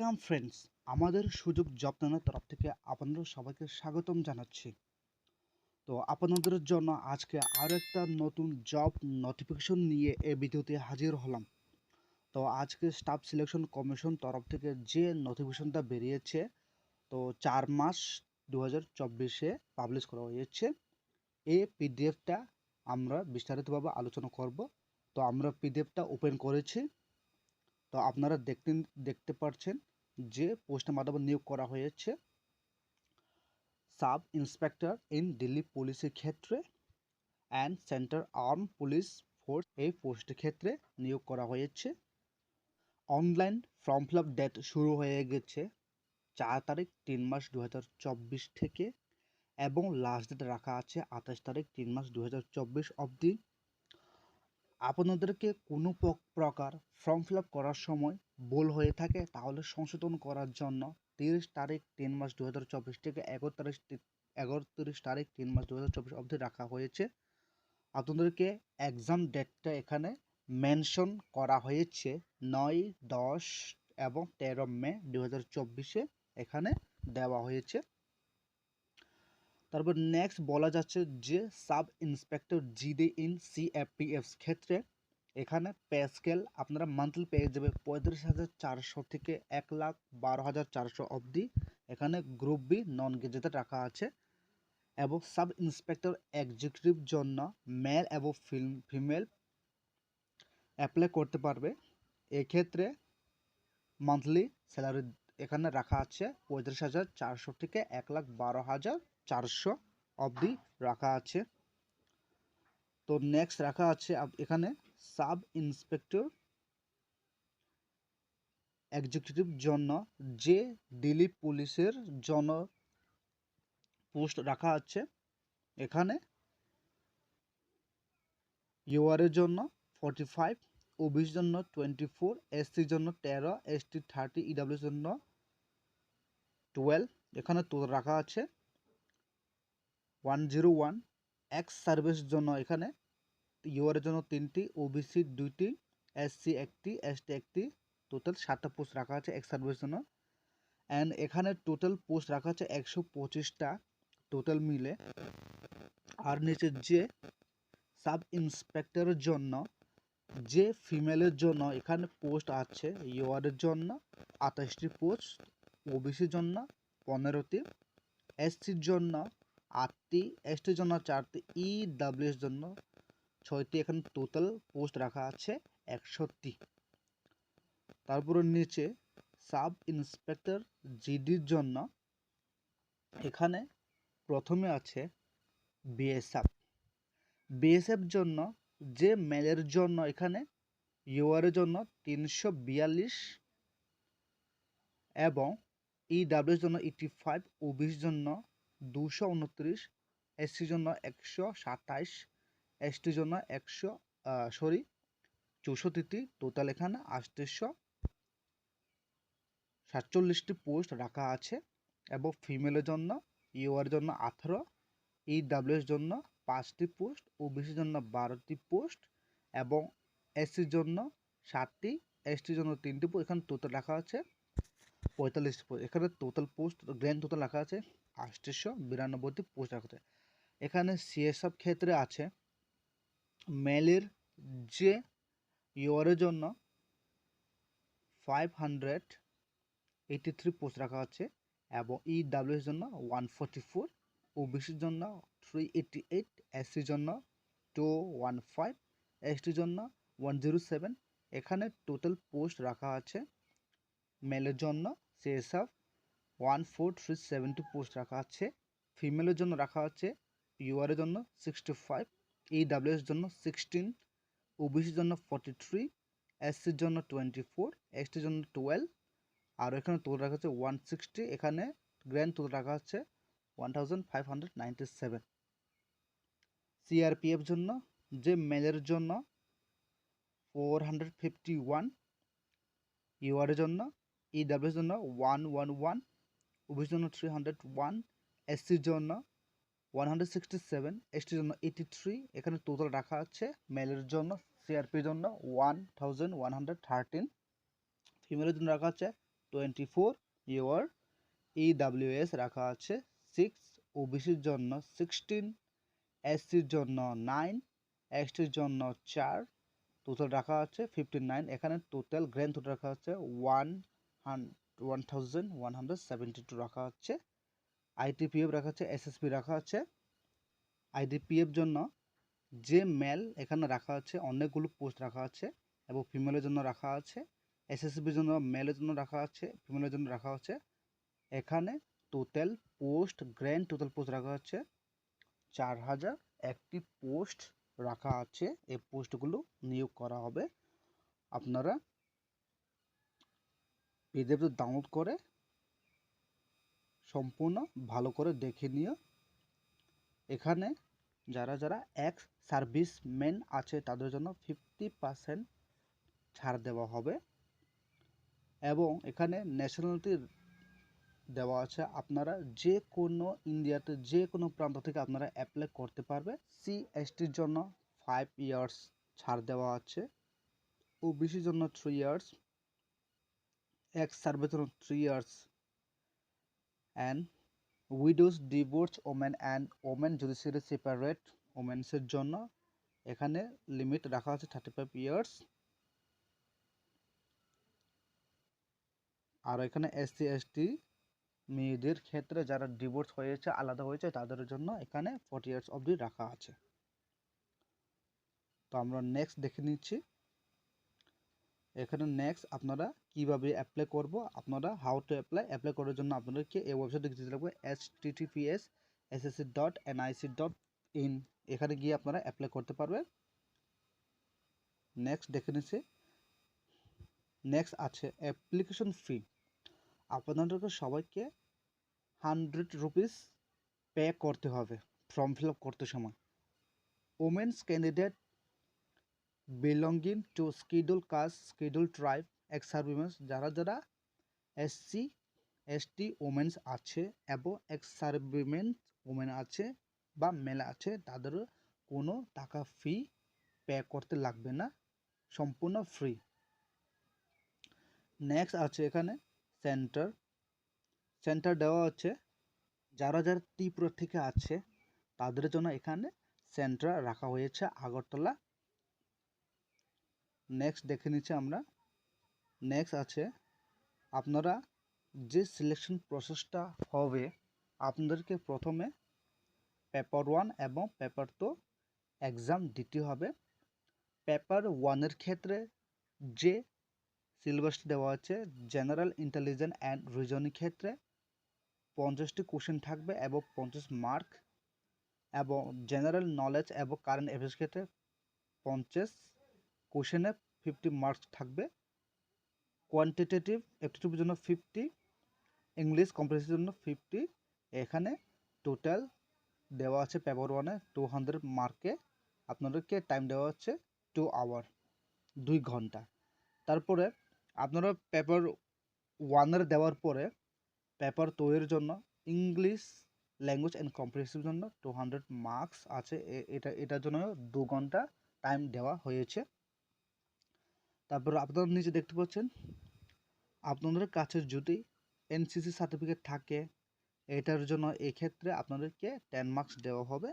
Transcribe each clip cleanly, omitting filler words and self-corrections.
Welcome friends, আমাদের সুযোগ job নানার তরফ থেকে আপনাদের সবাইকে স্বাগতম জানাচ্ছি। তো আপনাদের জন্য আজকে আরও একটা নতুন জব নোটিফিকেশন নিয়ে এই ভিডিওতে হাজির হলাম। তো আজকে স্টাফ সিলেকশন কমিশন তরফ থেকে যে নোটিফিকেশনটা বেরিয়েছে, তো 4 মাস 2024-এ পাবলিশ করা হয়েছে। এই পিডিএফটা আমরা বিস্তারিতভাবে আলোচনা করব। তো আমরা পিডিএফটা ওপেন করেছি। তো আপনারা দেখতে পাচ্ছেন যে পোস্টের মাধ্যমে নিয়োগ করা হয়েছে সাব ইন্সপেক্টর ইন দিল্লি পুলিশের ক্ষেত্রে and central arm police force, এই পোস্টের ক্ষেত্রে নিয়োগ করা হয়েছে। Online form fill up date শুরু হয়ে গেছে 4 তারিখ 3 মাস 2024 থেকে, এবং লাস্ট ডেট রাখা আছে 28 তারিখ 3 মাস 2024 অবধি। আপনাদেরকে কোনো প্রকার ফর্ম ফিল আপ করার সময় ভুল হয়ে থাকে তাহলে সংশোধন করার জন্য 30 তারিখ 3 মাস 2024 থেকে 31 তারিখ 3 মাস 2024 অবধি রাখা হয়েছে। আপনাদেরকে এক্সাম ডেটটা এখানে মেনশন করা হয়েছে 9, 10 এবং 13 মে 2024-এ এখানে দেওয়া হয়েছে। তারপর নেক্সট বলা যাচ্ছে যে সাব ইন্সপেক্টর জিডি ইন সিএফপিএফ ক্ষেত্রে এখানে পে স্কেল আপনারা মান্থলি পেয়ে যাবে 35,400 থেকে 1,12,400 অবধি। এখানে গ্রুপ বি নন গেজেটেড রাখা আছে। এবং সাব ইন্সপেক্টর এক্সিকিউটিভ জন্য মেল এবং ফিমেল অ্যাপ্লাই করতে পারবে। এক্ষেত্রে মান্থলি স্যালারি এখানে রাখা আছে 35,400 থেকে 1,12,400 অবধি রাখা আছে। তো নেক্সট রাখা আছে এখানে সাব ইন্সপেক্টর এক্সিকিউটিভ জন্য যে দিল্লি পুলিশের জন্য পোস্ট রাখা আছে। এখানে ইউআরের জন্য 45, ওবিসির জন্য 24, এসসির জন্য 13, এসটি 30, ইডাব্লিউর জন্য 12। এখানে তো রাখা আছে 101। এক্স সার্ভিস জন্য এখানে ইউআরের জন্য 3টি, ওবিসি 2টি, এসসি 1টি, এসটি 1টি, টোটাল 7টা পোস্ট রাখা আছে এক্স সার্ভিস জন্য। অ্যান্ড এখানে টোটাল পোস্ট রাখা আছে 125টা টোটাল মিলে। আর নিচে যে সাব ইন্সপেক্টরের জন্য যে ফিমেলের জন্য এখানে পোস্ট আছে ইউআরের জন্য 28টি পোস্ট, ওবিসির জন্য 15টি, এসসির জন্য 8টি, এসটির জন্য 4টি, ইডাব্লিউএস জন্য 6টি। এখানে টোটাল পোস্ট রাখা আছে 100টি। তারপরে নিচে সাব ইন্সপেক্টর জিডির জন্য এখানে প্রথমে আছে বিএসএফ জন্য যে মেলের জন্য এখানে ইউআরের জন্য 342 এবং ইডাব্লিউএস জন্য 85, ওবিসির জন্য 229, এসসির জন্য 127, এসটির জন্য 64টি। টোটাল এখানে 847টি পোস্ট রাখা আছে। এবং ফিমেলের জন্য ইউআর জন্য 18, ইডাব্লিউএস জন্য 5টি পোস্ট, ওবিসির জন্য 12টি পোস্ট এবং এসসির জন্য 7টি, এসটির জন্য 3টি পোস্ট। এখানে টোটাল রাখা আছে 45টি পোস্ট। এখানে টোটাল পোস্ট গ্র্যান্ড টোটাল রাখা আছে 892টি পোস্ট রাখা আছে। এখানে সিএসএফ ক্ষেত্রে আছে মেলের যে ইউআরের জন্য 583 পোস্ট রাখা আছে এবং ইডাব্লিউএস জন্য 144, ওবিসির জন্য 388, এসসির জন্য 215, এসটির জন্য 107। এখানে টোটাল পোস্ট রাখা আছে মেলের জন্য সিএসএফ 14370 পোস্ট রাখা আছে। ফিমেলের জন্য রাখা আছে ইউআরের জন্য 65, ইডাব্লিউএস জন্য 16, ওবিসির জন্য 43, এসসির জন্য 24, এসটির জন্য 12। আর এখানে টোটাল রাখা আছে 160। এখানে গ্র্যান্ড টোটাল রাখা আছে 1597। সিআরপিএফ জন্য যে মেলের জন্য 451, ইউআরের জন্য, ইডাব্লিউএস জন্য 111, ওবিসির জন্য 301, এসসির জন্য 167, এসটির জন্য 83। এখানে টোটাল রাখা আছে মেলের জন্য সিআরপির জন্য 1113, ফিমেলের জন্য রাখা আছে 24 ইয়ার, EWS রাখা আছে 6, ওবিসির জন্য 16, এসসির জন্য 9, এসটির জন্য 4, টোটাল রাখা আছে 59। এখানে টোটাল গ্র্যান্ড টোটাল রাখা হচ্ছে 1172 রাখা হচ্ছে। আইটিপিএফ রাখা আছে, এসএসপি রাখা আছে। আইডিপিএফ জন্য যে মেল এখানে রাখা আছে, অনেকগুলো পোস্ট রাখা আছে এবং ফিমেলের জন্য রাখা আছে। এসএসবির জন্য মেলের জন্য রাখা আছে, ফিমেলের জন্য রাখা আছে। এখানে total post grand total post রাখা হচ্ছে 4001টি পোস্ট রাখা আছে। এই পোস্টগুলো নিয়োগ করা হবে। আপনারা পিডিএফ ডাউনলোড করে সম্পূর্ণ ভালো করে দেখে নিও। এখানে যারা যারা এক্স সার্ভিসম্যান আছে তাদের জন্য 50% ছাড় দেওয়া হবে এবং এখানে ন্যাশনালিটি দেওয়া আছে। আপনারা যে কোনো ইন্ডিয়াতে যে কোনো প্রান্ত থেকে আপনারা অ্যাপ্লাই করতে পারবে। CSTর জন্য 5 ইয়ার্স ছাড় দেওয়া আছে, ওবিসির জন্য 3 ইয়ার্স, এক্স সার্ভিসের জন্য 3 years, and widows, divorce, women and women judiciary separate ওমেন্সের জন্য এখানে লিমিট রাখা আছে 35 ইয়ার্স। আর এখানে SC ST মেয়েদের ক্ষেত্রে যারা ডিভোর্স হয়েছে, আলাদা হয়েছে, তাদের জন্য এখানে 40 ইয়ার্স অবধি রাখা আছে। তো আমরা নেক্সট দেখে নিচ্ছি। এখানে নেক্সট আপনারা কিভাবে অ্যাপ্লাই করব, আপনারা হাউ টু অ্যাপ্লাই করার জন্য আপনাদেরকে এই ওয়েবসাইটে যেতে লাগবে https://ssc.nic.in। এখানে গিয়ে আপনারা অ্যাপ্লাই করতে পারবেন। নেক্সট দেখে নিচ্ছি। নেক্সট আছে অ্যাপ্লিকেশন ফি। আপনাদেরকে সবাইকে 100 রুপিস পে করতে হবে ফর্ম ফিল আপ করতে সময়। Women's candidate belonging to schedule caste, schedule tribe, ex serviceman, যারা যারা SC ST ওমেন্স আছে এবং এক্স সার্ভিসম্যান ওমেন আছে বা মেল আছে, তাদের কোনো টাকা ফি পে করতে লাগবে না, সম্পূর্ণ ফ্রি। নেক্সট আছে এখানে সেন্টার দেওয়া হচ্ছে। যারা যারা ত্রিপুরা থেকে আছে তাদের জন্য এখানে সেন্টার রাখা হয়েছে আগরতলা। নেক্সট দেখে নিচ্ছি আমরা। নেক্সট আছে আপনারা যে সিলেকশন প্রসেসটা হবে, আপনাদেরকে প্রথমে পেপার 1 এবং পেপার 2 এক্সাম দিতে হবে। পেপার 1-এর ক্ষেত্রে যে সিলেবাসটি দেওয়া আছে, জেনারেল ইন্টেলিজেন্স অ্যান্ড রিজনিং ক্ষেত্রে 50টি কোশ্চেন থাকবে এবং 50 মার্ক, এবং জেনারেল নলেজ এবং কারেন্ট অ্যাফেয়ার্স ক্ষেত্রে 50 কোশ্চেনে 50 মার্কস থাকবে। কোয়ান্টিটেটিভ অ্যাপটিটিউডের জন্য 50, ইংলিশ কম্প্রিহেনশনের জন্য 50। এখানে টোটাল দেওয়া আছে পেপার 1-এ 200 মার্কে। আপনাদেরকে টাইম দেওয়া হচ্ছে 2 আওয়ার, 2 ঘন্টা। তারপরে আপনারা পেপার 1-এর দেওয়ার পরে পেপার 2-এর জন্য ইংলিশ ল্যাঙ্গুয়েজ অ্যান্ড কম্প্রিহেনশনের জন্য 200 মার্কস আছে। এটার জন্য 2 ঘন্টা টাইম দেওয়া হয়েছে। তারপর আপনারা নিচে দেখতে পাচ্ছেন, আপনাদের কাছে যদি NCC সার্টিফিকেট থাকে এটার জন্য এক্ষেত্রে আপনাদেরকে 10 মার্কস দেওয়া হবে।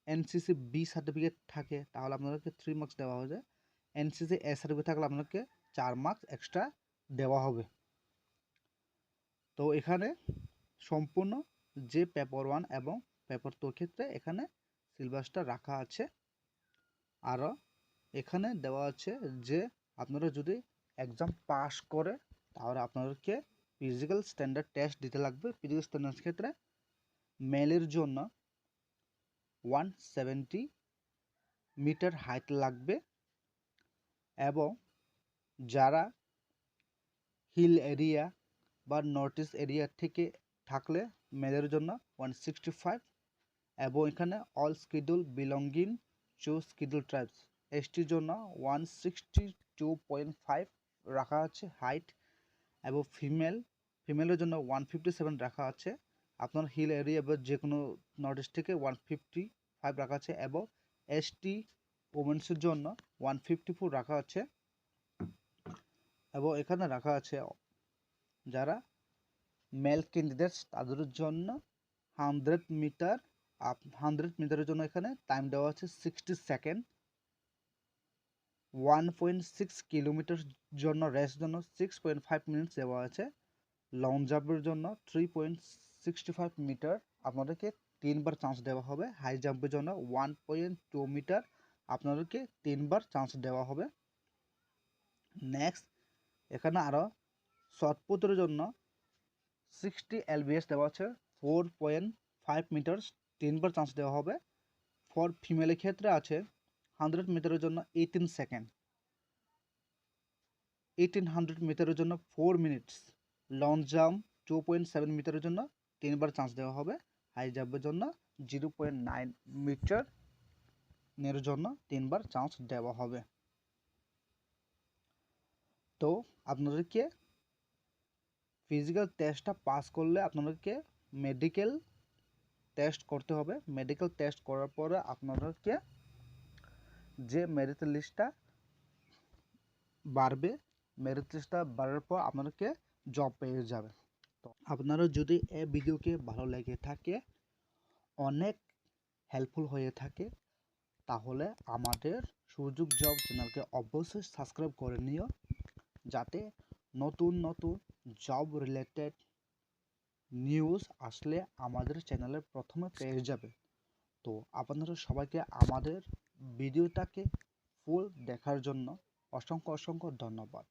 NCC B সার্টিফিকেট থাকে তাহলে আপনাদেরকে 3 মার্কস দেওয়া হবে। NCC A সার্টিফিকেট থাকলে আপনাদেরকে 4 মার্কস এক্সট্রা দেওয়া হবে। তো এখানে সম্পূর্ণ যে পেপার 1 এবং পেপার 2 ক্ষেত্রে এখানে সিলেবাসটা রাখা আছে। আরও এখানে দেওয়া আছে যে আপনারা যদি এক্সাম পাস করে তাহলে আপনাদেরকে ফিজিক্যাল স্ট্যান্ডার্ড টেস্ট দিতে লাগবে। ফিজিক্যাল স্ট্যান্ডার্ড ক্ষেত্রে মেলের জন্য 170 মিটার হাইট লাগবে এবং যারা হিল এরিয়া বা নর্থ ইস্ট এরিয়া থেকে থাকলে মেলের জন্য 165, এবং এখানে all scheduled belonging to scheduled tribes STর জন্য 162.5 রাখা আছে হাইট, এবং ফিমেলের জন্য 157 রাখা আছে। আপনার হিল এরিয়া বা যে কোনো নর্থ ইস্ট থেকে 155 রাখা আছে, এবং ST ওমেন্সের জন্য 154 রাখা আছে। এবং এখানে রাখা আছে যারা মেল ক্যান্ডিডেটস তাদের জন্য 100 মিটারের জন্য এখানে টাইম দেওয়া আছে 60 সেকেন্ড। 1.6 কিলোমিটার জন্য রেসের জন্য 6.5 মিনিটস দেওয়া আছে। লং জাম্পের জন্য 3.65 মিটার আপনাদেরকে 3বার চান্স দেওয়া হবে। হাই জাম্পের জন্য 1.2 মিটার আপনাদেরকে 3বার চান্স দেওয়া হবে। নেক্সট এখানে আরও শটপুটের জন্য 60 এলবিএস দেওয়া আছে, 4.5 মিটার 3বার চান্স দেওয়া হবে। ফর ফিমেলের ক্ষেত্রে আছে 100 মিটারের জন্য 18 সেকেন্ড, 1800 মিটারের জন্য 4 মিনিটস। লং জাম্প 2.7 মিটারের জন্য 3বার চান্স দেওয়া হবে। হাই জাম্পের জন্য 0.9 মিটার এর জন্য 3বার চান্স দেওয়া হবে। তো আপনাদেরকে ফিজিক্যাল টেস্টটা পাস করলে আপনাদেরকে মেডিকেল টেস্ট করতে হবে। মেডিকেল টেস্ট করার পরে আপনাদেরকে যে মেরিট লিস্টটা বাড়বে, মেরিট লিস্টটা বাড়ার পর আপনাদেরকে জব পেয়ে যাবে। তো আপনারা যদি এই ভিডিওকে ভালো লেগে থাকে, অনেক হেল্পফুল হয়ে থাকে, তাহলে আমাদের সুযোগ জব চ্যানেলকে অবশ্যই সাবস্ক্রাইব করে নিও, যাতে নতুন নতুন জব রিলেটেড নিউজ আসলে আমাদের চ্যানেলে প্রথমে পেয়ে যাবে। তো আপনারা সবাইকে আমাদের ভিডিওটাকে ফুল দেখার জন্য অসংখ্য অসংখ্য ধন্যবাদ।